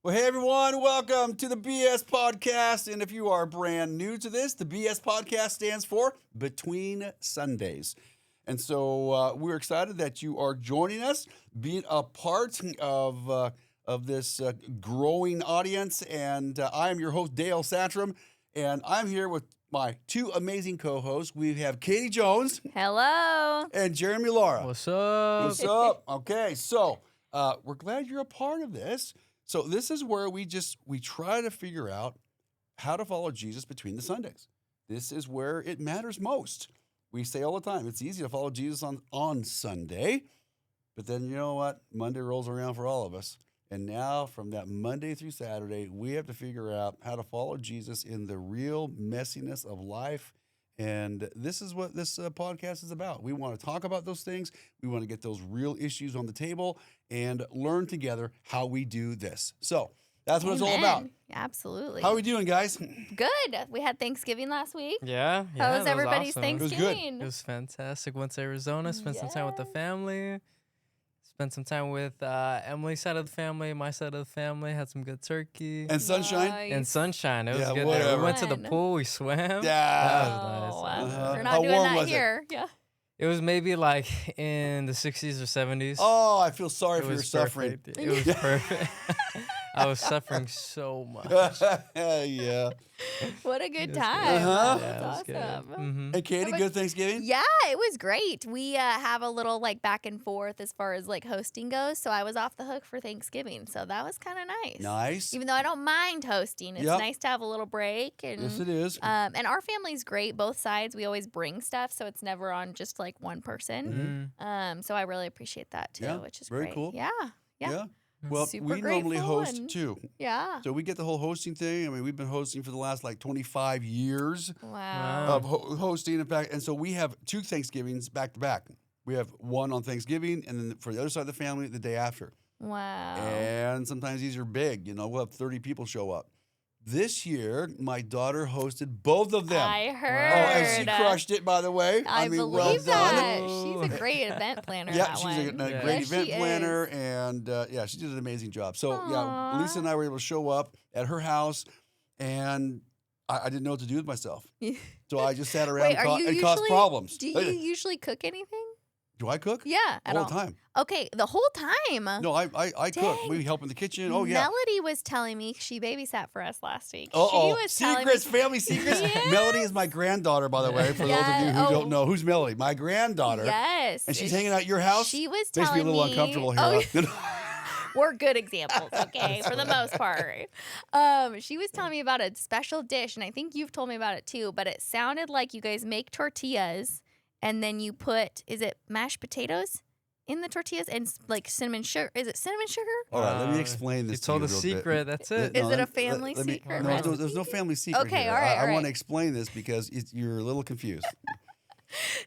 Well, hey everyone, welcome to the BS Podcast. And if you are brand new to this, the BS Podcast stands for Between Sundays. And so we're excited that you are joining us, being a part of this growing audience. And I am your host, Dale Satrum, and I'm here with my two amazing co-hosts. We have Katie Jones. Hello. And Jeremy Lara. What's up? What's up? Okay, so we're glad you're a part of this. So this is where we try to figure out how to follow Jesus between the Sundays. This is where it matters most. We say all the time, it's easy to follow Jesus on Sunday, but then you know what? Monday rolls around for all of us. And now from that Monday through Saturday, we have to figure out how to follow Jesus in the real messiness of life. And this is what this podcast is about. We want to talk about those things. We want to get those real issues on the table and learn together how we do this. So that's what it's all about. Absolutely. How are we doing, guys? Good. We had Thanksgiving last week. Yeah. How was everybody's awesome. Thanksgiving? It was fantastic. Went to Arizona, spent some time with the family. Spent some time with Emily's side of the family, my side of the family. Had some good turkey. And sunshine? Nice. And sunshine. It was good. whatever. We went to the pool. We swam. Yeah. That was nice. We're How not doing warm that was it? here. Yeah. It was maybe like in the 60s or 70s. Oh, I feel sorry it for your was suffering. perfect. It was perfect. I was suffering so much. Yeah. What a good It was good. time. Uh-huh. Yeah, it was That's good. awesome. Mhm. Hey, Katie, good Thanksgiving? Yeah, it was great. We have a little like back and forth as far as like hosting goes. So I was off the hook for Thanksgiving. So that was kind of nice. Nice. Even though I don't mind hosting, it's Yep. nice to have a little break. And Yes, it is. and our family's great, both sides. We always bring stuff, so it's never on just like one person. Mhm. So I really appreciate that too, Yeah, which is very great. cool. Yeah. Yeah. Well, Super we normally grateful host and- too. Yeah. So we get the whole hosting thing. I mean, we've been hosting for the last like 25 years Wow. of hosting. In fact, and so we have two Thanksgivings back to back. We have one on Thanksgiving, and then for the other side of the family, the day after. Wow. And sometimes these are big. You know, we'll have 30 people show up. This year, my daughter hosted both of them. I heard. Oh, and she crushed it, by the way. I mean, believe well done. that. She's a great event planner. Yeah, that she's one. a Yeah. great Yes, event she planner, is. and yeah, she did an amazing job. So yeah, Aw. Lisa and I were able to show up at her house, and I didn't know what to do with myself. So I just sat around Wait, are you and caused usually- problems. Do you usually cook anything? Do I cook? Yeah, at All all. the time. Okay, the whole time. No, I cook. Dang. We help in the kitchen. Oh yeah. Melody was telling me she babysat for us last week. Uh-oh. She was telling me. Secrets, family secrets. Yes. Melody is my granddaughter, by the way, for those of you who Yeah, don't oh. know. Who's Melody? My granddaughter. Yes. And she's hanging out at your house? She was Makes me telling a little uncomfortable here. Oh, we're good examples, okay, for the most part. She was telling me about a special dish, and I think you've told me about it too, but it sounded like you guys make tortillas, and then you put, is it mashed potatoes in the tortillas and like cinnamon sugar? Is it cinnamon sugar? All right, let me explain You this to told you a real secret. bit. That's it. Is it a let- family let me- secret No, recipe? there's no family secret Okay, here. all right, I all want to right. explain this because you're a little confused.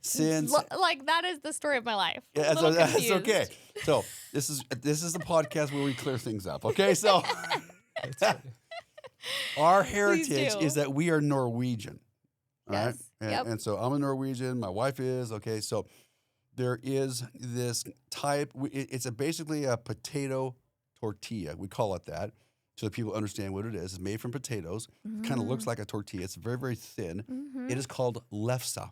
Since Like that is the story of my life. yeah, A little that's confused. okay. So this is the podcast where we clear things up. Okay, so our heritage do. is that we are Norwegian. All right, Yes, and, yep. and so I'm a Norwegian. My wife is okay. So there is this type. It's basically a potato tortilla. We call it that, so that people understand what it is. It's made from potatoes. Kind of looks like a tortilla. It's very, very thin. Mhm. It is called lefse.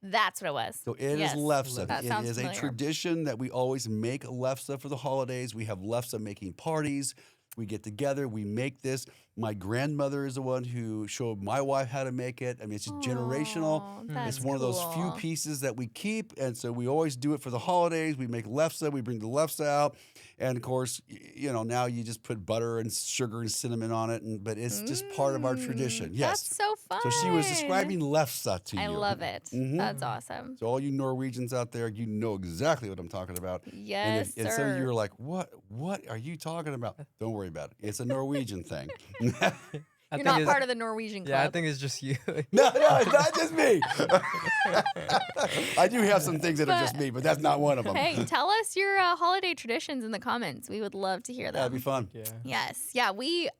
That's what it was. So it is Yes. lefse. That It sounds is a familiar. tradition that we always make lefse for the holidays. We have lefse making parties. We get together. We make this. My grandmother is the one who showed my wife how to make it. I mean, it's just generational. Aw, It's that's one of those few cool. pieces that we keep, and so we always do it for the holidays. We make lefse. We bring the lefse out, and of course, you know, now you just put butter and sugar and cinnamon on it, but it's just part of our tradition. Yes. That's so fun. So she was describing lefse to you. I love it. Mhm. That's awesome. So all you Norwegians out there, you know exactly what I'm talking about. Yes, and some of you sir. are like, what are you talking about? Don't worry about it. It's a Norwegian thing. I You're think not it's- part of the Norwegian club. Yeah, I think it's just you. No, it's not just me. I do have some things that are just me, but that's not one of them. Hey, tell us your holiday traditions in the comments. We would love to hear them. That'd be fun. Yeah. Yes. Yeah,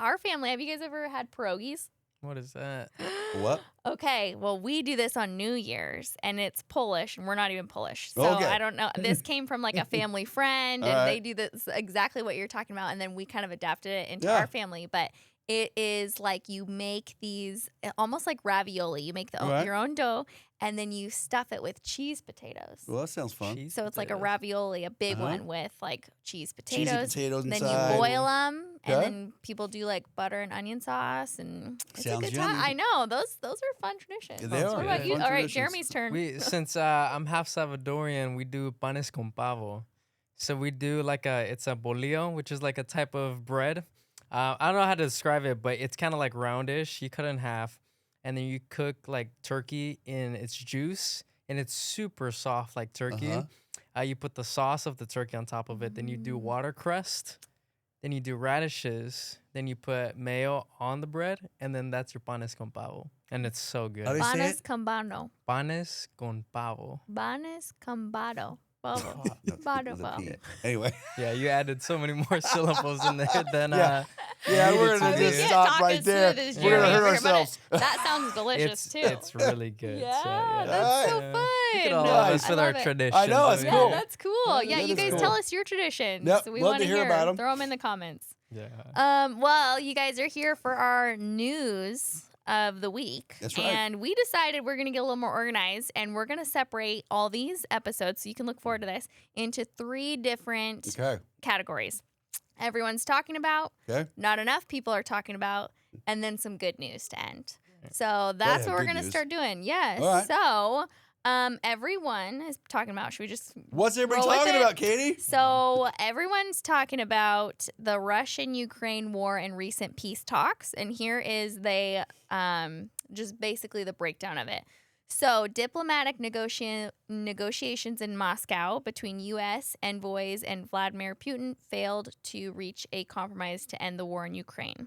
our family, have you guys ever had pierogies? What is that? What? Okay, well, we do this on New Year's, and it's Polish, and we're not even Polish. So Okay. I don't know. This came from like a family friend, All and right. they do this exactly what you're talking about, and then we kind of adapted it into Yeah. our family. But it is like you make these almost like ravioli. You make All right. your own dough, and then you stuff it with cheese potatoes. Well, that sounds fun. Cheese So it's like a potatoes. ravioli, a big Uh-huh. one with like cheese Cheesy potatoes. potatoes Then inside. you boil them, Okay. and then people do like butter and onion sauce, and it's Sounds a good time. yummy. I know those are fun traditions. Yeah, they Sounds are. What good. about you? Fun All right, traditions. Jeremy's turn. We since I'm half Salvadorian, we do panes con pavo. So we do like it's a bolillo, which is like a type of bread. I don't know how to describe it, but it's kind of like roundish. You cut it in half, and then you cook like turkey in its juice, and it's super soft like turkey. Uh-huh. You put the sauce of the turkey on top of it. Then you do watercress. Then you do radishes. Then you put mayo on the bread, and then that's your panes con pavo, and it's so good. How do you say Banes it? cambano. Panes con pavo. Banes cambado. Pavo. No, Bado with a pavo. P. Anyway. Yeah, you added so many more syllables in there than Yeah. Yeah, needed we're to gonna do. just can't stop talk right as there. smooth as We're gonna Jeremy hurt over here, but ourselves. That sounds delicious too. It's really good. yeah, so, yeah. that's so Alright. fun. Look at all Nice. of us I with our love it. traditions. I know, it's Yeah, cool. that's cool. Yeah, Yeah, that you is guys cool. tell us your traditions. Yep, We love want to hear about 'em. Throw them in the comments. Yeah. Well, you guys are here for our news of the week. That's right. And we decided we're going to get a little more organized, and we're going to separate all these episodes, so you can look forward to this, into 3 different Okay. categories. Everyone's talking about, Okay. not enough people are talking about, and then some good news to end. So that's yeah, what we're good going to news. start doing. Yes. All right. So everyone is talking about, should we just What's everybody roll with talking it? about, Katie? So everyone's talking about the Russian-Ukraine war and recent peace talks, and here is just basically the breakdown of it. So diplomatic negotiations in Moscow between U.S. envoys and Vladimir Putin failed to reach a compromise to end the war in Ukraine.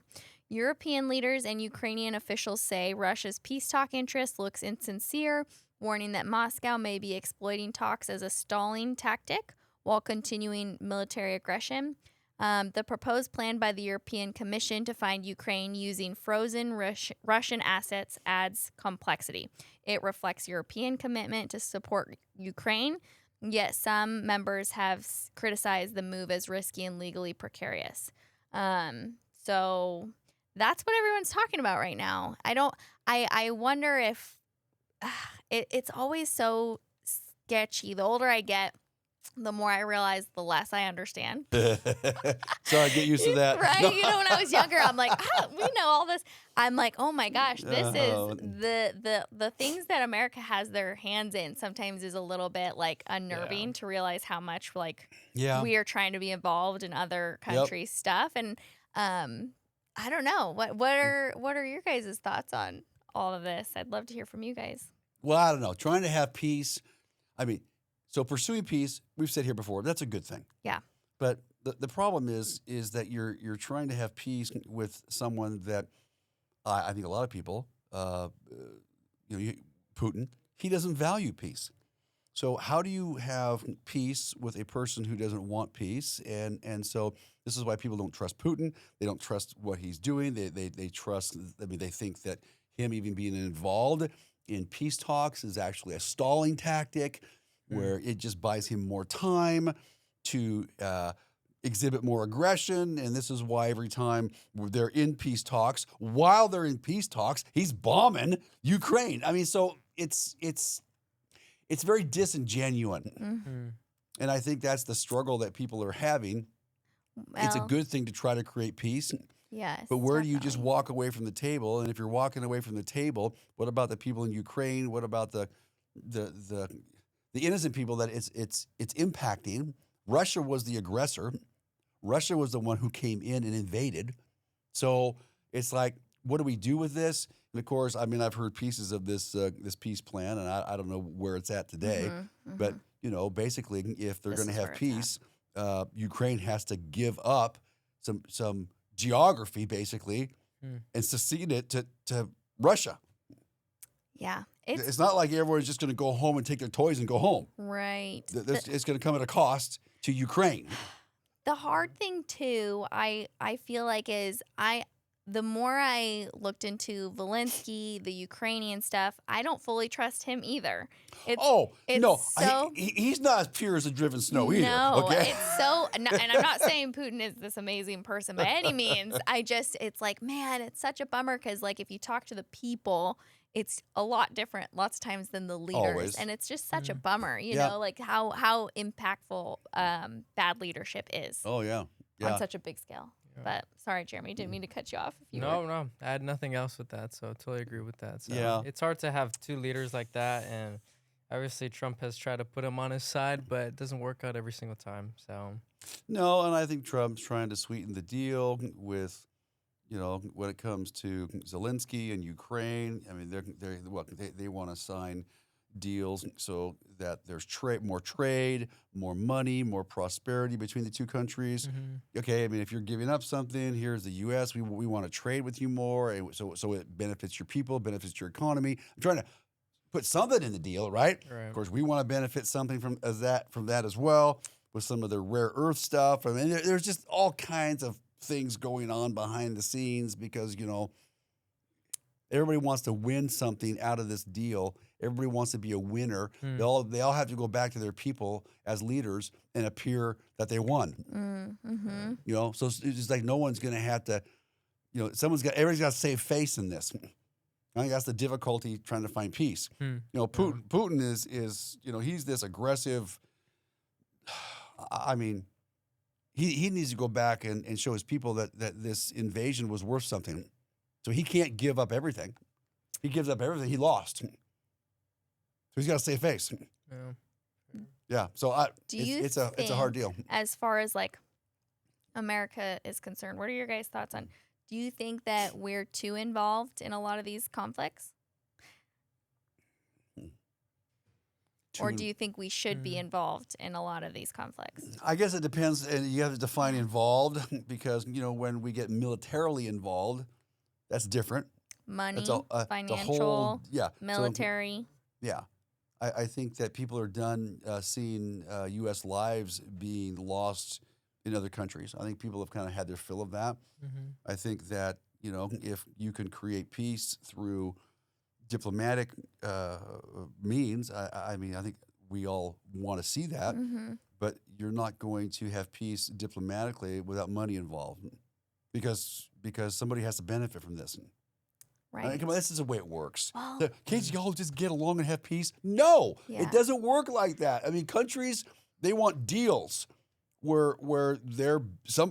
European leaders and Ukrainian officials say Russia's peace talk interest looks insincere, warning that Moscow may be exploiting talks as a stalling tactic while continuing military aggression. The proposed plan by the European Commission to find Ukraine using frozen Russian assets adds complexity. It reflects European commitment to support Ukraine, yet some members have criticized the move as risky and legally precarious. So that's what everyone's talking about right now. I wonder if it's always so sketchy. The older I get, the more I realize, the less I understand. Sorry, get used to that. Right? You know, when I was younger, I'm like, we know all this. I'm like, oh my gosh, this Oh. is the things that America has their hands in sometimes is a little bit like unnerving to realize how much like Yeah. we are trying to be involved in other countries' stuff. And I don't know. What are your guys' thoughts on all of this? I'd love to hear from you guys. Well, I don't know. Trying to have peace. I mean, so pursuing peace, we've said here before, that's a good thing. Yeah. But the problem is that you're trying to have peace with someone that I think a lot of people, Putin, he doesn't value peace. So how do you have peace with a person who doesn't want peace? And so this is why people don't trust Putin. They don't trust what he's doing. They trust. I mean, they think that him even being involved in peace talks is actually a stalling tactic, where it just buys him more time to exhibit more aggression. And this is why every time they're in peace talks, while they're in peace talks, he's bombing Ukraine. I mean, so it's very disingenuous. And I think that's the struggle that people are having. It's a Well, good thing to try to create peace. yes. But where do you just definitely. walk away from the table? And if you're walking away from the table, what about the people in Ukraine? What about the innocent people that it's impacting? Russia was the aggressor. Russia was the one who came in and invaded. So it's like, what do we do with this? And of course, I mean, I've heard pieces of this peace plan, and I don't know where it's at today. But basically, if they're This going to is have where it's peace, Ukraine has to give up some geography, basically, and secede it to Russia. Yeah. It's not like everyone's just going to go home and take their toys and go home. Right. It's going to come at a cost to Ukraine. The hard thing too, I feel like is the more I looked into Zelensky, the Ukrainian stuff, I don't fully trust him either. It's Oh, it's no, so he's not as pure as the driven snow either, no, okay? it's so and I'm not saying Putin is this amazing person by any means. It's like, man, it's such a bummer because like if you talk to the people, it's a lot different lots of times than the leaders, Always. and it's just such a bummer, Yeah. like how impactful bad leadership is Oh, yeah. on Yeah. such a big scale. But sorry, Jeremy, didn't mean to cut you off. If you No, were. no, I had nothing else with that, so I totally agree with that. So Yeah. it's hard to have two leaders like that, and obviously Trump has tried to put him on his side, but it doesn't work out every single time. So No, and I think Trump's trying to sweeten the deal with, when it comes to Zelensky and Ukraine. I mean, they want to sign deals so that there's more trade, more money, more prosperity between the two countries. Okay, I mean, if you're giving up something, here's the U.S. We want to trade with you more, and so it benefits your people, benefits your economy. I'm trying to put something in the deal, right? Right. Of course, we want to benefit something from that as well with some of the rare earth stuff. I mean, there's just all kinds of things going on behind the scenes because everybody wants to win something out of this deal. Everybody wants to be a winner. They all have to go back to their people as leaders and appear that they won. So it's just like no one's going to have to. Everybody's got to save face in this. I think that's the difficulty trying to find peace. Putin is he's this aggressive. I mean, he needs to go back and show his people that this invasion was worth something. So he can't give up everything. He gives up everything. He lost. So he's got to save face. yeah. Yeah. So it's a hard deal. As far as like America is concerned, what are your guys' thoughts on? Do you think that we're too involved in a lot of these conflicts? Or do you think we should be involved in a lot of these conflicts? I guess it depends, and you have to define involved because when we get militarily involved, that's different. Money, The financial, yeah, military. Yeah, I think that people are done seeing U.S. lives being lost in other countries. I think people have kind of had their fill of that. I think that if you can create peace through diplomatic means, I mean, I think we all want to see that, but you're not going to have peace diplomatically without money involved, because somebody has to benefit from this. Right. I mean, come on, this is the way it works. Well, Can't you all just get along and have peace? No, Yeah. it doesn't work like that. I mean, countries, they want deals where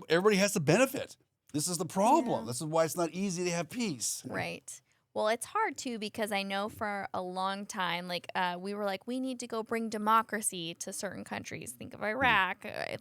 everybody has to benefit. This is the problem. Yeah. This is why it's not easy to have peace. Right. Well, it's hard too because I know for a long time, like we were like, we need to go bring democracy to certain countries. Think of Iraq, a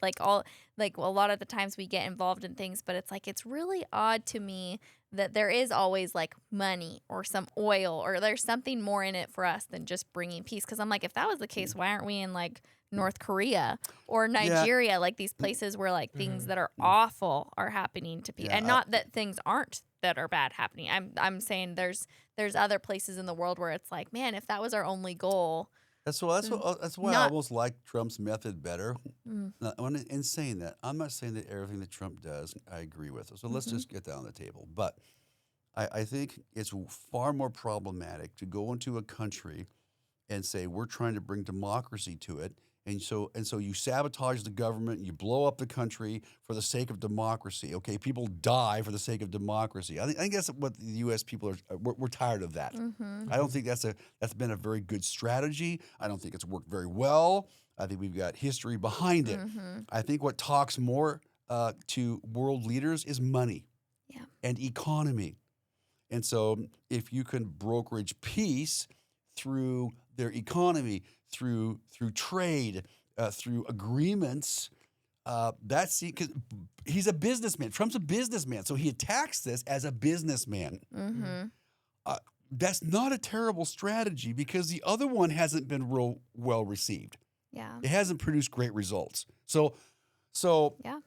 lot of the times we get involved in things, but it's like it's really odd to me that there is always like money or some oil or there's something more in it for us than just bringing peace. Because I'm like, if that was the case, why aren't we in like North Korea or Nigeria, like these places where like things that are awful are happening to people, and not that things aren't that are bad happening. I'm saying there's other places in the world where it's like, man, if that was our only goal. That's why I almost like Trump's method better. Now, in saying that, I'm not saying that everything that Trump does I agree with. So let's just get that on the table. But I think it's far more problematic to go into a country and say we're trying to bring democracy to it. And so you sabotage the government and you blow up the country for the sake of democracy. Okay, people die for the sake of democracy. I think that's what the U.S. people are. We're tired of that. I don't think that's been a very good strategy. I don't think it's worked very well. I think we've got history behind it. I think what talks more to world leaders is money and economy. And so if you can brokerage peace through their economy, through trade, through agreements, because he's a businessman. Trump's a businessman, so he attacks this as a businessman. That's not a terrible strategy because the other one hasn't been real well received. Yeah. It hasn't produced great results. So,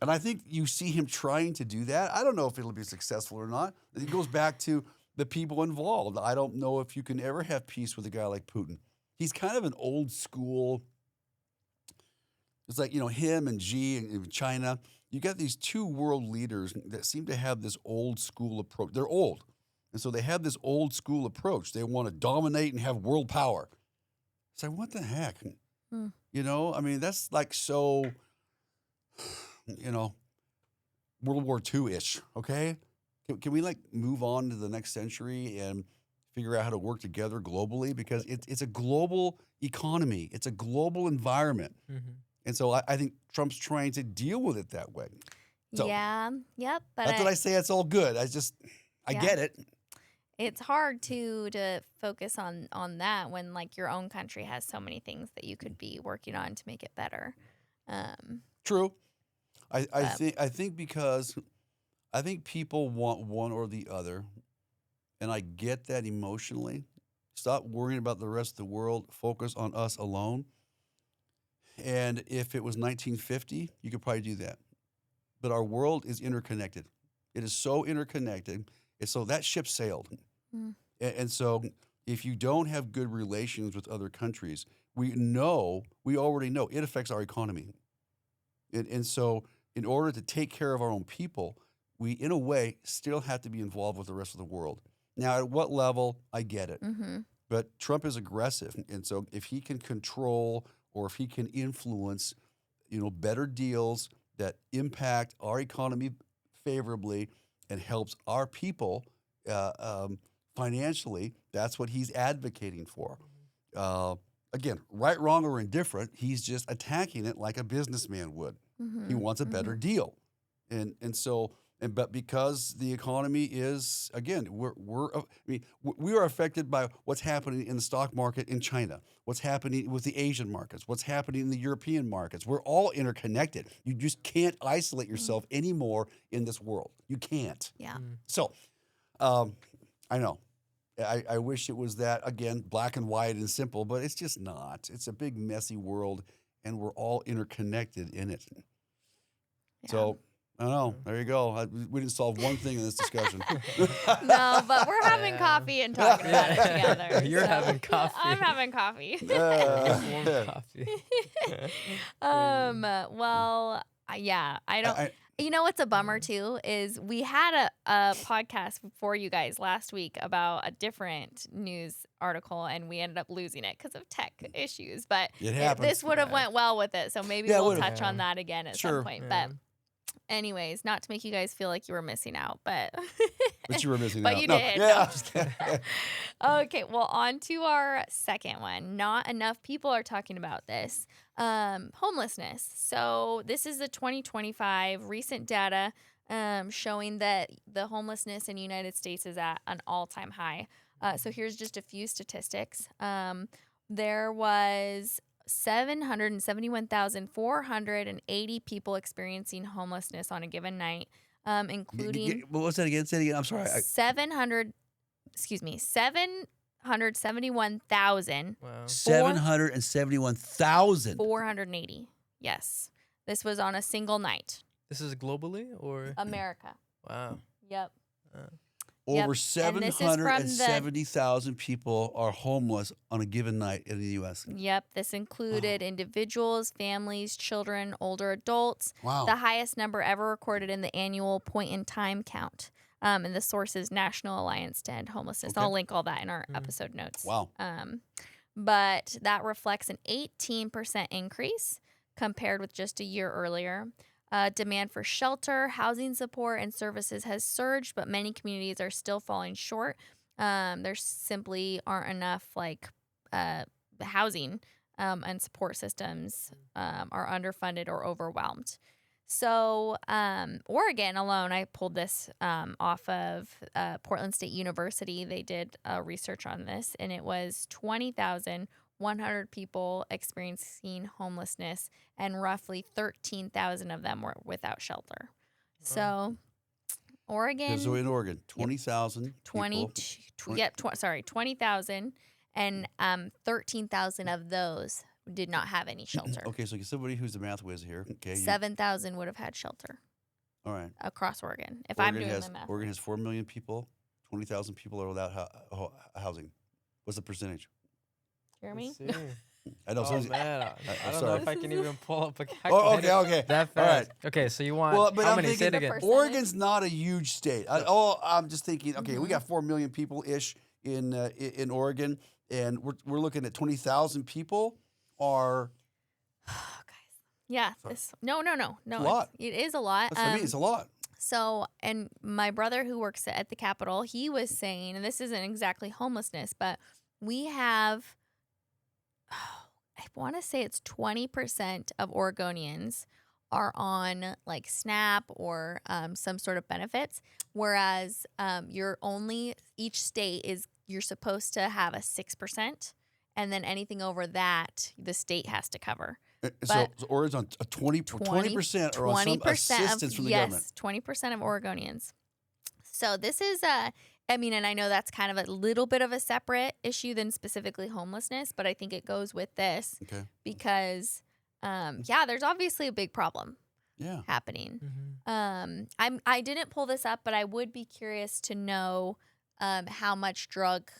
and I think you see him trying to do that. I don't know if it'll be successful or not. It goes back to the people involved. I don't know if you can ever have peace with a guy like Putin. He's kind of an old school. It's like him and Xi in China. you got these two world leaders that seem to have this old school approach. They're old. And so they have this old school approach. They want to dominate and have world power. It's like, what the heck? You know, I mean, that's like so, you know, World War II-ish, okay? Can we like move on to the next century and figure out how to work together globally? Because it's a global economy. It's a global environment. And so I think Trump's trying to deal with it that way. So yeah. Yep. But that's what I say. It's all good. I Yeah. get it. it's hard to focus on that when like your own country has so many things that you could be working on to make it better. True. I But think because I think people want one or the other, and I get that emotionally. Stop worrying about the rest of the world. Focus on us alone. And if it was 1950, you could probably do that. But our world is interconnected. It is so interconnected. And so that ship sailed. Mm. And so if you don't have good relations with other countries, we already know it affects our economy. And so in order to take care of our own people, we, in a way, still have to be involved with the rest of the world. Now, at what level, I get it. But Trump is aggressive. And so if he can control or if he can influence, better deals that impact our economy favorably and helps our people financially, that's what he's advocating for. Again, right, wrong, or indifferent, he's just attacking it like a businessman would. He wants a better deal. But because the economy is, again, we are affected by what's happening in the stock market in China, what's happening with the Asian markets, what's happening in the European markets. We're all interconnected. You just can't isolate yourself anymore in this world. You can't. Yeah. So, I know. I wish it was that, again, black and white and simple, but it's just not. It's a big, messy world, and we're all interconnected in it. Yeah. So, I don't know. There you go. We didn't solve one thing in this discussion. No, but we're having coffee and talking about it together. You're so- having coffee. I'm having coffee. Warm coffee. Well, yeah, I don't. You know what's a bummer too is we had a podcast for you guys last week about a different news article and we ended up losing it because of tech issues. But It happens. this would have went well with it, so maybe Yeah, it we'll would've. touch on that again at Sure. some point. But anyways, not to make you guys feel like you were missing out, but But you were missing But out. you No, did. Yeah. No, I'm just kidding. Okay, well, on to our second one. Not enough people are talking about this. Homelessness. So this is the 2025 recent data showing that the homelessness in the United States is at an all-time high. So here's just a few statistics. There was 771,480 people experiencing homelessness on a given night, including What was that again? Say it again. I'm sorry. 771,480. Wow. 771,000. Yes. This was on a single night. This is globally or? America. Wow. Yep. Over Yep. And this is from the- 770,000 people are homeless on a given night in the U.S. Yep. This included individuals, families, children, older adults. Wow. The highest number ever recorded in the annual point in time count. And the source is National Alliance to End Homelessness. Okay. I'll link all that in our episode notes. Wow. But that reflects an 18% increase compared with just a year earlier. Demand for shelter, housing support, and services has surged, but many communities are still falling short. There simply aren't enough housing and support systems are underfunded or overwhelmed. So Oregon alone, I pulled this off of Portland State University. They did research on this, and it was 20,100 people experiencing homelessness, and roughly 13,000 of them were without shelter. So Oregon, So in Oregon, 20,000 people. 20,000, and 13,000 of those did not have any shelter. Okay, so somebody who's the math whiz here. Okay. 7,000 would have had shelter All right. across Oregon, if I'm doing my math. Oregon has 4 million people. 20,000 people are without housing. What's the percentage? Jeremy? Let's see. I know. Oh sometimes- man, I I'm don't know sorry. if I can even pull up a Oh, calculator. okay. That All right. fast. Okay, so you want Well, but how I'm many? Say it thinking again. percentage. Oregon's not a huge state. I'm just thinking. Okay, we Mhm. got 4 million people ish in Oregon, and we're looking at 20,000 people. Are Guys. Yeah. Sorry. No. a lot. It is a lot. That's what I mean. It's a lot. So, and my brother who works at the Capitol, he was saying, and this isn't exactly homelessness, but we have, I want to say it's 20% of Oregonians are on like SNAP or some sort of benefits, whereas each state you're supposed to have a 6%, and then anything over that, the state has to cover. So Oregon's on a 20% are on some assistance from the government. Yes, 20% of Oregonians. So this is and I know that's kind of a little bit of a separate issue than specifically homelessness, but I think it goes with this Okay. because, there's obviously a big problem Yeah. happening. Mm-hmm. I didn't pull this up, but I would be curious to know how much drug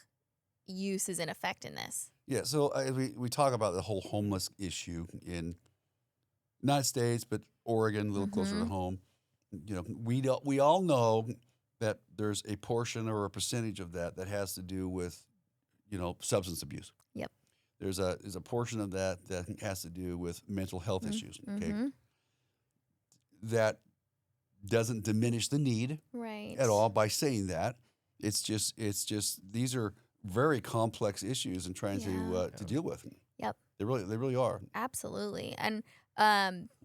use is in effect in this. Yeah. So we talk about the whole homeless issue in United States, but Oregon a little closer to Mhm. home. You know, we all know that there's a portion or a percentage of that has to do with, substance abuse. Yep. There's a portion of that has to do with mental health issues. Okay. Mhm. That doesn't diminish the need Right. at all by saying that. It's just these are very complex issues and trying to deal with. Yep. They really are. Absolutely. And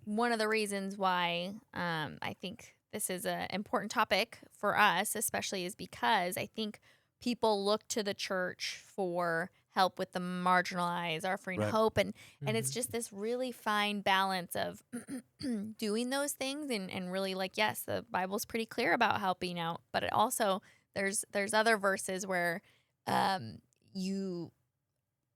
one of the reasons why I think this is an important topic for us, especially, is because I think people look to the church for help with the marginalized, offering Right. hope. And it's just this really fine balance of doing those things and really like, yes, the Bible's pretty clear about helping out, but it also there's other verses where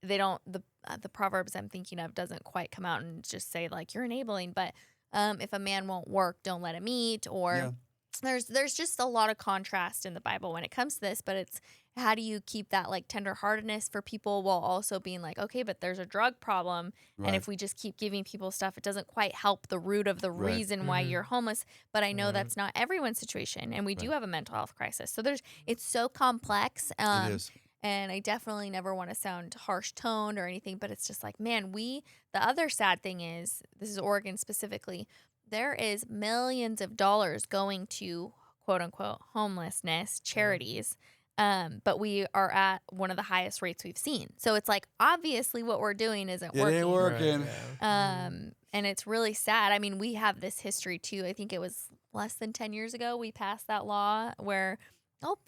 the Proverbs I'm thinking of doesn't quite come out and just say like you're enabling, but if a man won't work, don't let him eat. Or there's just a lot of contrast in the Bible when it comes to this. But it's how do you keep that like tenderheartedness for people while also being like, okay, but there's a drug problem, and if we just keep giving people stuff, it doesn't quite help the root of the Right. reason why Mhm. you're homeless. But I know Right. that's not everyone's situation, and we do Right. have a mental health crisis. So it's so complex. It is. And I definitely never want to sound harsh toned or anything, but it's just like, man, the other sad thing is, this is Oregon specifically, there is millions of dollars going to quote unquote homelessness charities. But we are at one of the highest rates we've seen. So it's like, obviously what we're doing isn't It working. ain't working. Right, yeah. And it's really sad. I mean, we have this history too. I think it was less than 10 years ago we passed that law where,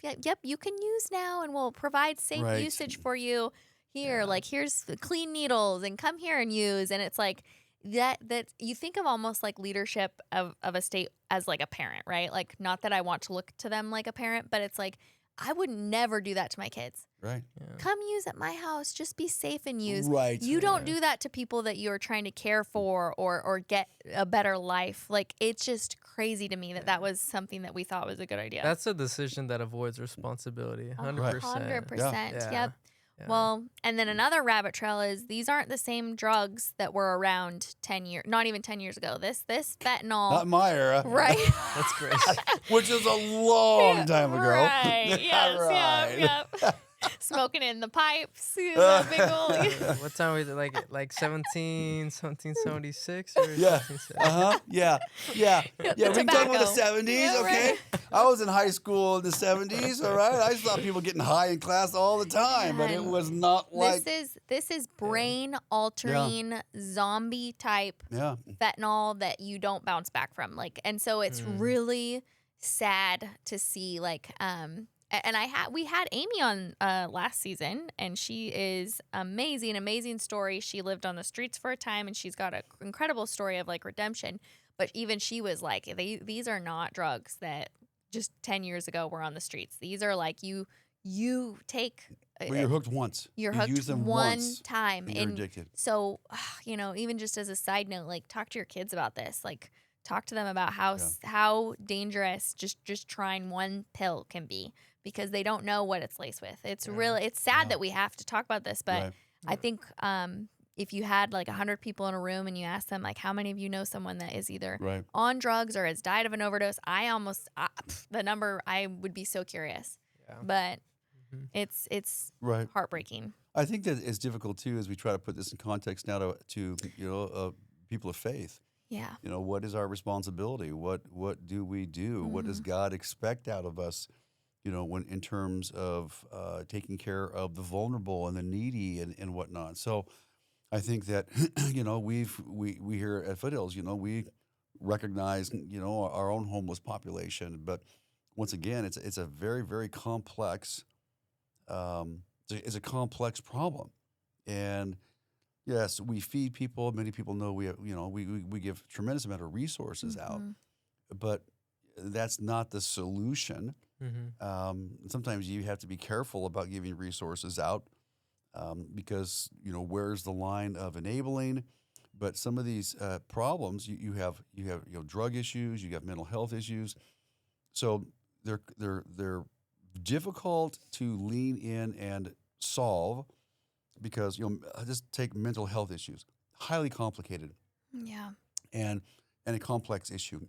yep, you can use now and we'll provide safe Right. usage for you here. Yeah. Like, here's the clean needles and come here and use. And it's like that you think of almost like leadership of a state as like a parent, right? Like, not that I want to look to them like a parent, but it's like, I would never do that to my kids. Right. Yeah. Come use at my house. Just be safe and use. Right. You don't Yeah. do that to people that you're trying to care for or get a better life. Like, it's just crazy to me that was something that we thought was a good idea. That's a decision that avoids responsibility. 100%. 100%. Yeah. Yep. Yeah. Well, and then another rabbit trail is these aren't the same drugs that were around 10 years, not even 10 years ago. This fentanyl. Not in my era. Right. That's great. Which is a long time ago. Right. Yes. Right. Yep. Smoking in the pipes. The big old. What time was it? Like 1776 or Yeah. 1770? Yeah. The We can talk about the tobacco. 70s, Yeah, okay? right. I was in high school in the 70s, all right? I saw people getting high in class all the time, but it Man. was not like This is brain altering zombie type yeah. fentanyl that you don't bounce back from. Like, and so it's really sad to see like and we had Amy on last season, and she is amazing story. She lived on the streets for a time, and she's got an incredible story of like redemption. But even she was like, these are not drugs that just 10 years ago were on the streets. These are like you take Well, you're hooked once. you're You hooked use them one once, time, and you're and addicted. so even just as a side note, like, talk to your kids about this. Like, talk to them about how dangerous just trying one pill can be, because they don't know what it's laced with. It's really sad that we have to talk about this, but Right. I think if you had like 100 people in a room and you asked them like, how many of you know someone that is either Right. on drugs or has died of an overdose, the number, I would be so curious. Yeah. But Mhm. it's Right. heartbreaking. I think that it's difficult too as we try to put this in context now to people of faith. Yeah. What is our responsibility? What do we do? What does God expect out of us? When in terms of taking care of the vulnerable and the needy and whatnot. So I think that we here at Foothills, we recognize our own homeless population, but once again, it's a very, very complex it's a complex problem. And yes, we feed people. Many people know we give tremendous amount of resources out, but that's not the solution. Sometimes you have to be careful about giving resources out because where's the line of enabling? But some of these problems, you have drug issues, you have mental health issues, so they're difficult to lean in and solve because just take mental health issues, highly complicated Yeah. and a complex issue.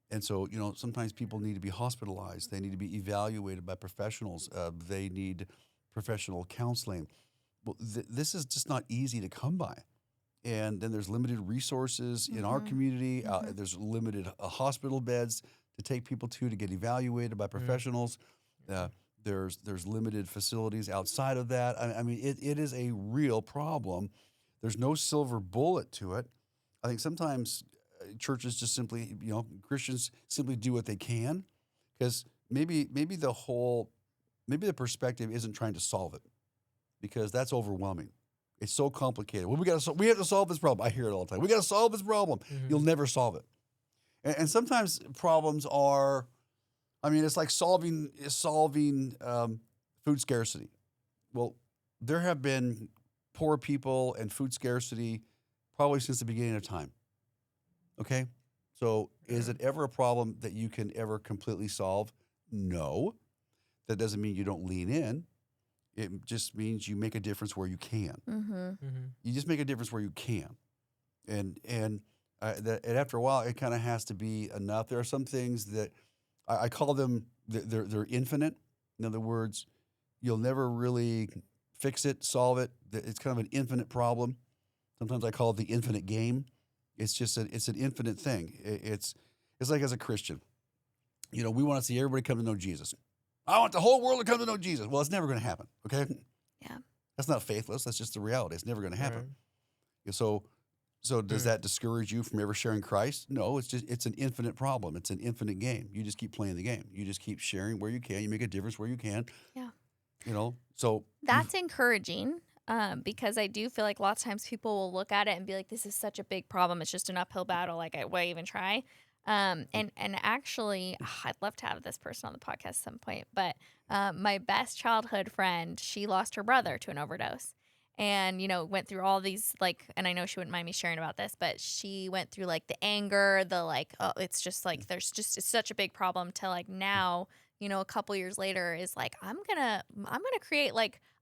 And so, sometimes people need to be hospitalized. They need to be evaluated by professionals. They need professional counseling. Well, this is just not easy to come by. And then there's limited resources in our community. There's limited hospital beds to take people to get evaluated by professionals. There's limited facilities outside of that. I mean, it is a real problem. There's no silver bullet to it. I think sometimes churches just simply, Christians simply do what they can, because maybe the perspective isn't trying to solve it, because that's overwhelming. It's so complicated. Well, we have to solve this problem. I hear it all the time. We got to solve this problem. You'll never solve it. And sometimes problems are, it's like solving food scarcity. Well, there have been poor people and food scarcity probably since the beginning of time. Okay? So is it ever a problem that you can ever completely solve? No. That doesn't mean you don't lean in. It just means you make a difference where you can. You just make a difference where you can. And after a while, it kind of has to be enough. There are some things that I call them, they're infinite. In other words, you'll never really fix it, solve it. It's kind of an infinite problem. Sometimes I call it the infinite game. It's just it's an infinite thing. It's like, as a Christian, we want to see everybody come to know Jesus. I want the whole world to come to know Jesus. Well, it's never going to happen. Okay. Yeah. That's not faithless. That's just the reality. It's never going to happen. Right. So does that discourage you from ever sharing Christ? No, it's an infinite problem. It's an infinite game. You just keep playing the game. You just keep sharing where you can. You make a difference where you can. Yeah. So that's encouraging, because I do feel like lots of times people will look at it and be like, this is such a big problem. It's just an uphill battle. Like, why even try? And actually, I'd love to have this person on the podcast at some point, but my best childhood friend, she lost her brother to an overdose. And, went through all these, and I know she wouldn't mind me sharing about this, but she went through the anger, it's just it's such a big problem to now, a couple years later is I'm gonna create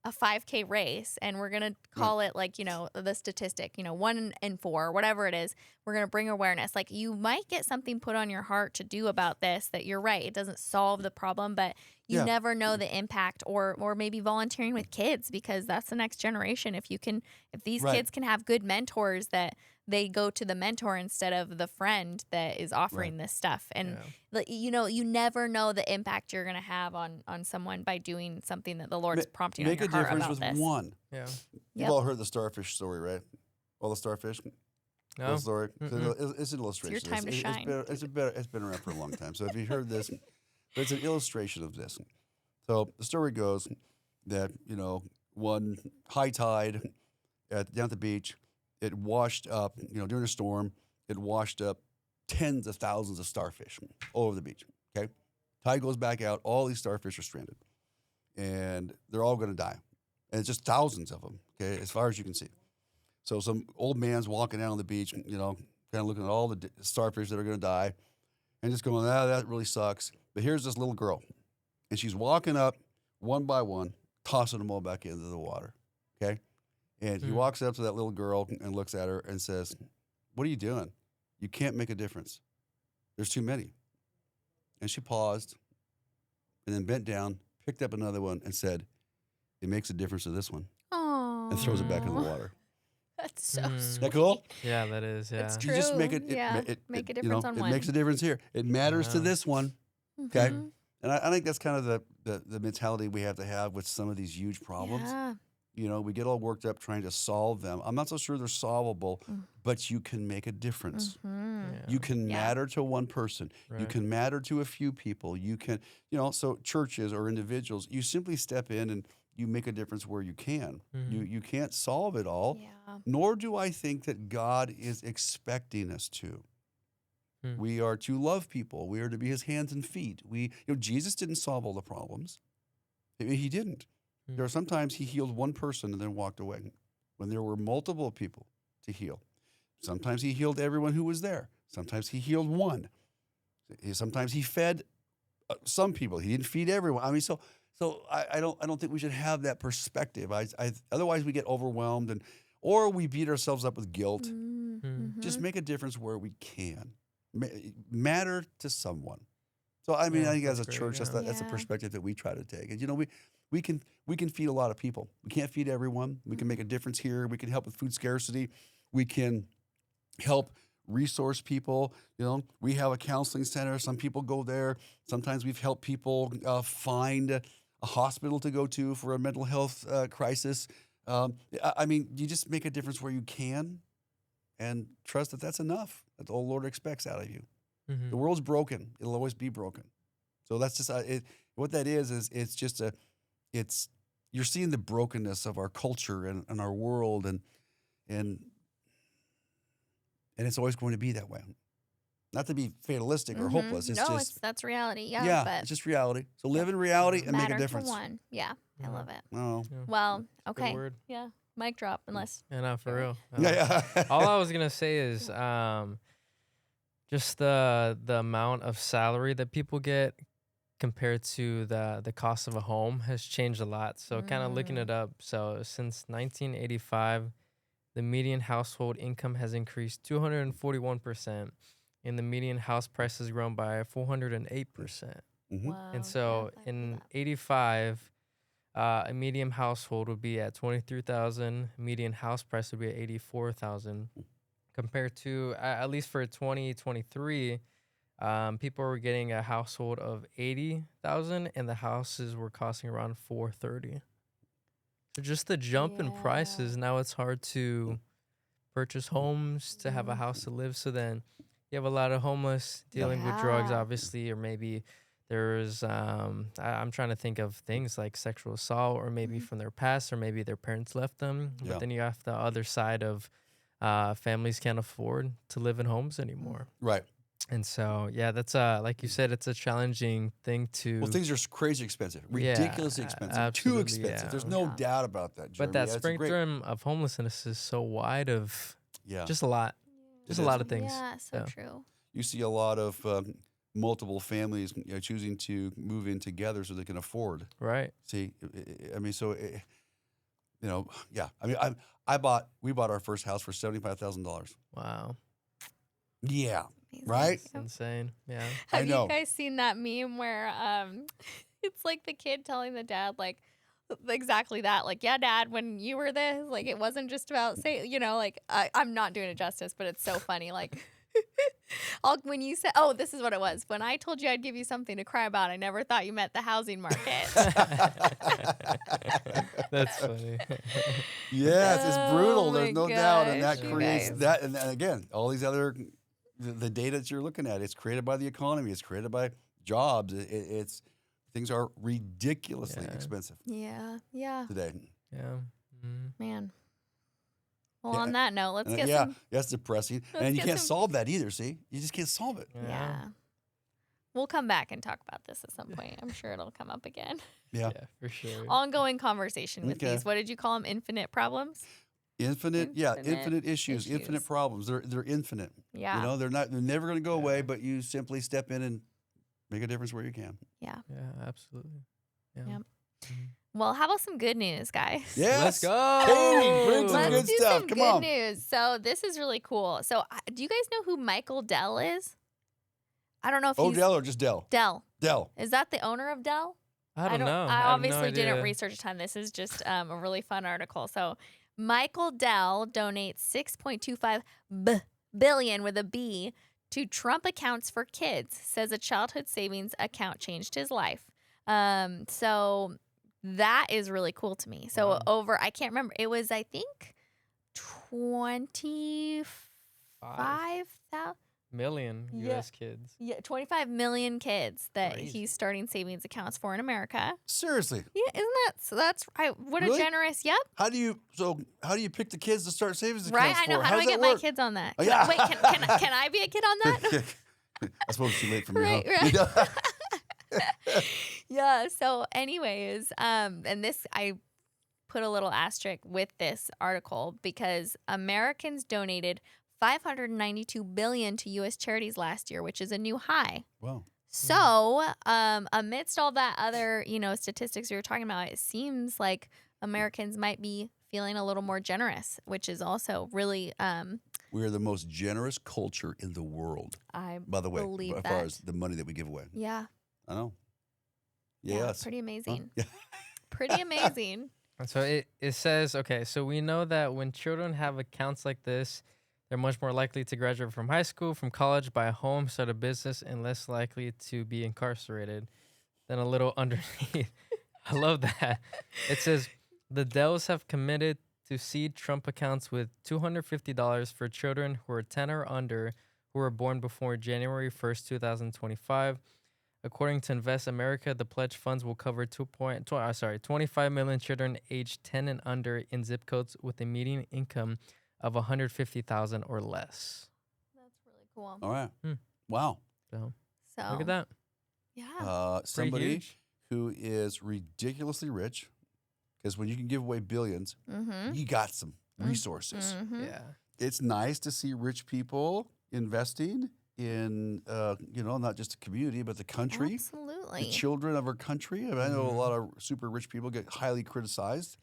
a 5K race, and we're gonna call it the statistic, 1 in 4, whatever it is. We're gonna bring awareness. You might get something put on your heart to do about this. That you're right, it doesn't solve the problem, but you never know the impact. Or maybe volunteering with kids, because that's the next generation. If these kids can have good mentors, that they go to the mentor instead of the friend that is offering this stuff. And you never know the impact you're going to have on someone by doing something that the Lord's prompting on your heart about this. Make a difference with one. Yeah. You've all heard the starfish story, right? All the starfish. No. The story. It's an illustration. It's your time to shine. It's been around for a long time. So if you heard this, but it's an illustration of this. So the story goes that one high tide down at the beach, it washed up, during a storm, it washed up tens of thousands of starfish all over the beach, okay? Tide goes back out, all these starfish are stranded, and they're all going to die. And it's just thousands of them, okay, as far as you can see. So some old man's walking down on the beach, kind of looking at all the starfish that are going to die, and just going, that really sucks. But here's this little girl, and she's walking up one by one, tossing them all back into the water, okay? And he walks up to that little girl and looks at her and says, "What are you doing? You can't make a difference. There's too many." And she paused and then bent down, picked up another one and said, "It makes a difference to this one," Oh, and throws it back in the water. that's so Mm. Is sweet. that cool? Yeah, that is. Yeah. It's You just make True. it, Yeah. Make a difference on it one. makes a difference here. It matters to Yeah. this one. Okay. Mhm. And I think that's kind of the mentality we have to have with some of these huge problems. Yeah. You know, we get all worked up trying to solve them. I'm not so sure they're solvable, Mm. but you can make a difference. Mhm. Yeah. You can Yeah. matter to one person. You Right. can matter to a few people. You can, so churches or individuals, you simply step in and you make a difference where you can. You can't solve it all, Yeah. nor do I think that God is expecting us to. Hmm. We are to love people. We are to be his hands and feet. Jesus didn't solve all the problems. He didn't. Hmm. There are sometimes he healed one person and then walked away when there were multiple people to heal. Sometimes he healed everyone who was there. Sometimes he healed one. Sometimes he fed some people. He didn't feed everyone. I mean, so I don't think we should have that perspective. Otherwise we get overwhelmed or we beat ourselves up with guilt. Mhm. Just make a difference where we can. Matter to someone. So I mean, Yeah, I think as a that's church, great, that's a Yeah. perspective that we try to take. And we can feed a lot of people. We can't feed everyone. We can make a difference here. We can help with food scarcity. We can help resource people. We have a counseling center. Some people go there. Sometimes we've helped people find a hospital to go to for a mental health crisis. I mean, you just make a difference where you can, and trust that that's enough. That the Lord expects out of you. Mhm. The world's broken. It'll always be broken. So that's just what that is it's just you're seeing the brokenness of our culture and our world and it's always going to be that way. Not to be fatalistic or hopeless. It's No, just that's reality. Yeah. yeah, But it's just reality. So live in reality and make matter a difference. to one. Yeah. I Yeah. love it. Oh. Yeah. Well, Good okay. word. Yeah. Mic drop, unless. Yeah, no, for Sure. real. Yeah. All I was gonna say is just the amount of salary that people get compared to the cost of a home has changed a lot. So kind of looking it up. So since 1985, the median household income has increased 241%, and the median house price has grown by 408%. Mhm. Wow. And so yeah, I in love 85, a median household would be at 23,000. Median house price would be at 84,000. Compared to at least for 2023, people were getting a household of 80,000, and the houses were costing around 430. So just the jump in prices, Yeah. now it's hard to purchase homes, to have a house to live. So then you have a lot of homeless dealing with drugs, Yeah. obviously, or maybe there's I'm trying to think of things like sexual assault, or maybe from their past, or maybe their parents left them. Yeah. But then you have the other side of families can't afford to live in homes anymore. Right. And so, yeah, that's like you said, it's a challenging thing to. Well, things are crazy expensive, Yeah, ridiculously expensive, too absolutely, expensive. yeah. There's no Yeah. doubt about that, Jeremy. But that Yeah, it's a great- spectrum of homelessness is so wide of yeah. just a lot. Just It a lot is. of things. Yeah, so Yeah. true. You see a lot of multiple families choosing to move in together so they can afford. Right. See, I mean, so yeah. I mean, we bought our first house for $75,000. Wow. Yeah, Amazing. right. It's insane. Yeah. I Have know. you guys seen that meme where it's like the kid telling the dad like exactly that, like, yeah, dad, when you were this, like, it wasn't just about like I'm not doing it justice, but it's so funny, like when you said, oh, this is what it was, when I told you I'd give you something to cry about, I never thought you meant the housing market. That's funny. Yes, it's brutal. There's Oh no my doubt, and that gosh, you creates guys. that. And again, all these other the data that you're looking at, it's created by the economy. It's created by jobs. It's things are ridiculously Yeah. expensive Yeah, today. Yeah. Mhm. man. Well, Yeah, on that note, let's And get yeah, some. that's depressing. Let's And you get can't some- solve that either. See, you just can't solve it. Yeah. We'll come back and talk about this at some point. I'm sure it'll come up again. Yeah, Yeah, for sure. Ongoing conversation with Okay. these. What did you call them? Infinite problems? infinite issues, issues. infinite problems. They're infinite. Yeah. They're never going to go away. Yeah. But you simply step in and make a difference where you can. Yeah. Yeah, absolutely. Yeah. Yep. Mhm. Well, how about some good news, guys? Yes. Let's go. Katie, bring some Let's good do stuff. some Come good on. news. So this is really cool. So do you guys know who Michael Dell is? I don't know if he's Odell or just Dell? Dell. Dell. Is that the owner of Dell? I don't know. I have obviously no didn't idea. research a ton. This is just a really fun article. So Michael Dell donates 6.25 billion with a B to Trump accounts for kids. Says a childhood savings account changed his life. So that is really cool to me. So Wow. I can't remember. It was, I think, 25,000. Million Yeah. U.S. kids. Yeah, 25 million kids that Crazy. he's starting savings accounts for in America. Seriously. Yeah, isn't that so? That's what Really? a generous. Yep. How do you pick the kids to start savings accounts Right. I know. for? How do I does get that my work? kids on that? Oh, yeah. Wait, can I be a kid on that? I suppose it's too late for me. Right, Huh? right. Yeah. So, anyways, and this I put a little asterisk with this article because Americans donated 592 billion to U.S. charities last year, which is a new high. Wow. So, amidst all that other, statistics we were talking about, it seems like Americans might be feeling a little more generous, which is also really, We are the most generous culture in the world, I by the way, believe as that. far as the money that we give away. Yeah. I know. Yeah. Yes. Pretty amazing. Yeah. Pretty amazing. And so it says, okay, so we know that when children have accounts like this, they're much more likely to graduate from high school, from college, buy a home, start a business, and less likely to be incarcerated. Then a little underneath. I love that. It says, the Dells have committed to seed Trump accounts with $250 for children who are 10 or under who were born before January 1st, 2025. According to Invest America, the pledge funds will cover 25 million children aged 10 and under in zip codes with a median income of $150,000 or less. That's really cool. All right. Hmm. Wow. So So, look at that. yeah. Somebody huge. who is ridiculously rich, because when you can give away billions, Mm-hmm. you got some resources. Mm-hmm. Yeah. It's nice to see rich people investing in, not just the community, but the country, the Absolutely. children of our country. I know a lot of super rich people get highly criticized,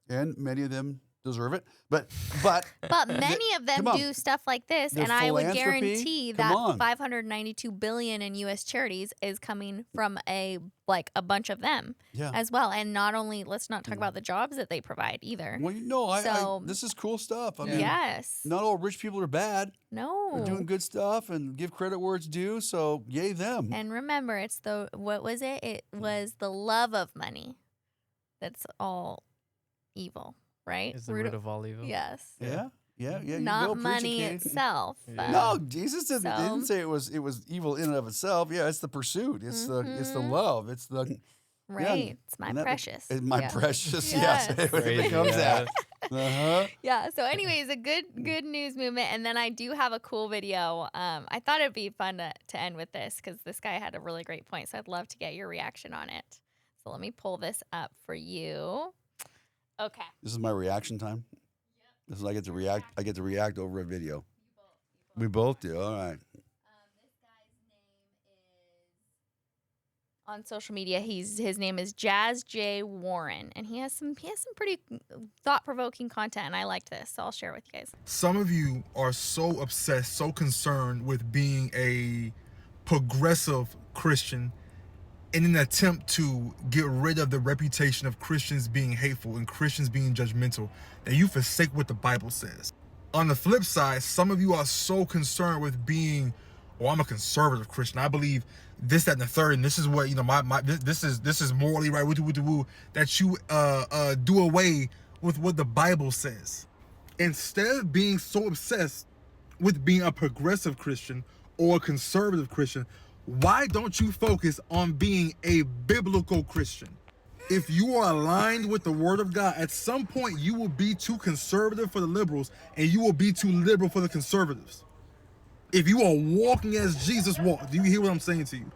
and many of them deserve it. But But many of them come on. do stuff like this, The and I would philanthropy, guarantee come that on. 592 billion in U.S. charities is coming from a bunch of them yeah. as well. And not only, let's not talk about the jobs that they provide either. Well, So- this is cool stuff. I Yeah. mean, Yes. not all rich people are bad. No. They're doing good stuff and give credit where it's due. So yay them. And remember, it's what was it? It was the love of money. That's all evil, right? Is the root of all evil. Yes. Yeah. You go, Not preach it, money Katie. itself. Yeah. No, Jesus didn't, So- didn't say it was evil in and of itself. Yeah, it's the pursuit. It's the Mhm. love. It's the Right. It's my and that- precious. it's my Yeah. precious. Yes. Yes, it Crazy, becomes yeah. that. Uh-huh. Yeah. So, anyways, a good news movement, and then I do have a cool video. I thought it'd be fun to end with this because this guy had a really great point. So I'd love to get your reaction on it. So let me pull this up for you. Okay. This is my reaction time. This is I get to react. I get to react over a video. We both do. All right. This guy's name is on social media. His name is Jazz J Warren, and he has some pretty thought provoking content, and I liked this, so I'll share it with you guys. Some of you are so obsessed, so concerned with being a progressive Christian in an attempt to get rid of the reputation of Christians being hateful and Christians being judgmental that you forsake what the Bible says. On the flip side, some of you are so concerned with being, I'm a conservative Christian. I believe this, that, and the third, and this is what, this is morally right, that you do away with what the Bible says. Instead of being so obsessed with being a progressive Christian or a conservative Christian, why don't you focus on being a biblical Christian? If you are aligned with the Word of God, at some point you will be too conservative for the liberals and you will be too liberal for the conservatives. If you are walking as Jesus walked, do you hear what I'm saying to you?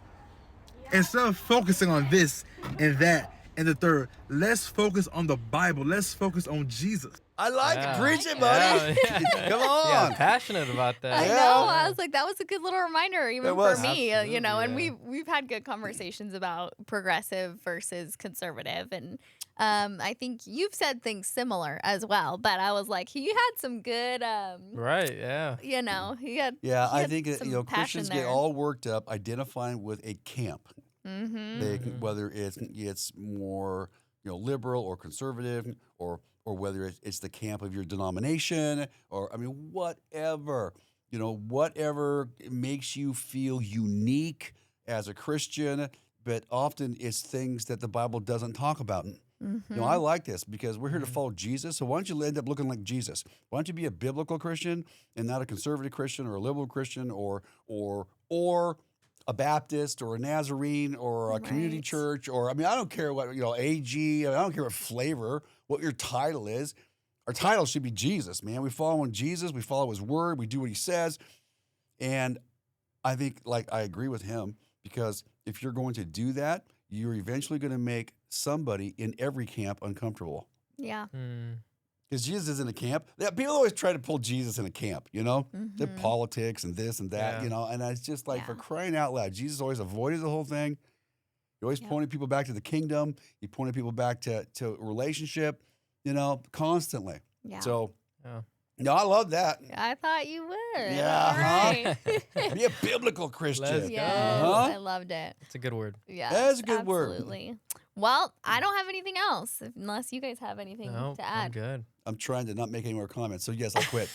Instead of focusing on this and that And the third, let's focus on the Bible. Let's focus on Jesus. I like Yeah. it. Preach it, buddy. Yeah. Come Yeah, on. passionate about that. I Yeah. know. I was like, that was a good little reminder, even It for was. me. You know, and Absolutely, we've had good conversations about progressive versus conservative, and I think you've said things similar as well. But I was like, he had some good, Right, yeah. you know, he had. Yeah, he I had think some you know passion Christians there. get all worked up identifying with a camp. Mm-hmm. They whether it's more liberal or conservative or whether it's the camp of your denomination or I mean whatever whatever makes you feel unique as a Christian, but often it's things that the Bible doesn't talk about. Mm-hmm. I like this because we're here to follow Jesus. So why don't you end up looking like Jesus? Why don't you be a biblical Christian and not a conservative Christian or a liberal Christian or a Baptist or a Nazarene or a community Right. church or I mean I don't care what AG. I don't care what flavor, what your title is. Our title should be Jesus, man. We follow Jesus. We follow His word. We do what He says, and I think I agree with him because if you're going to do that, you're eventually going to make somebody in every camp uncomfortable. Yeah. Mm. Because Jesus is in a camp. Yeah, people always try to pull Jesus in a camp, the Mhm. politics and this and that, Yeah. and it's just like for Yeah. crying out loud, Jesus always avoided the whole thing. He always Yep. pointed people back to the kingdom. He pointed people back to relationship, constantly. Yeah. So, Yeah. no, I love that. I thought you would. Yeah, All huh? right. Be a biblical Christian. Let's go. Yes, Huh? I loved it. It's a good word. Yeah, That's a good word. Absolutely. Well, I don't have anything else unless you guys have anything No, to I'm add. good. I'm trying to not make any more comments. So, yes, I quit.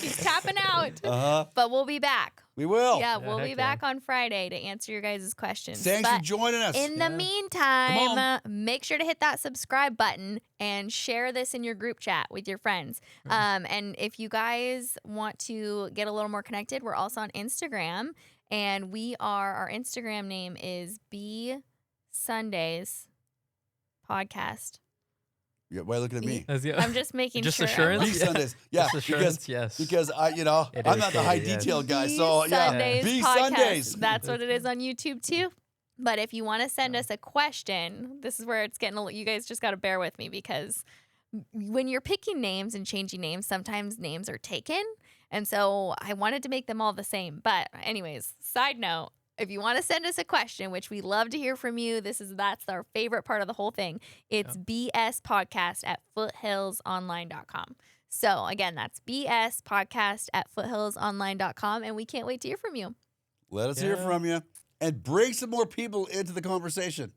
He's tapping out. Uh-huh. But we'll be back. We will. Yeah, Yeah, we'll be heck back on Friday to answer your guys' questions. Thanks But for joining us. in the Yeah. meantime, on. make sure to hit that subscribe button and share this in your group chat with your friends. And if you guys want to get a little more connected, we're also on Instagram, and our Instagram name is B Sundays Podcast. Yeah, why are you looking at me? I'm just making Just sure. assurance? Big Sundays. Yeah, Just assurance, yes. because It I'm is not the high stated, yes. detail guy. B So yeah, Sundays B Podcast. Sundays. That's what it is on YouTube too. But if you want to send us a question, this is where it's getting you guys just got to bear with me because when you're picking names and changing names, sometimes names are taken. And so I wanted to make them all the same. But anyways, side note, if you want to send us a question, which we love to hear from you, that's our favorite part of the whole thing. It's bspodcast@foothillsonline.com. So again, that's bspodcast@foothillsonline.com. And we can't wait to hear from you. Let us hear Yeah. from you and bring some more people into the conversation.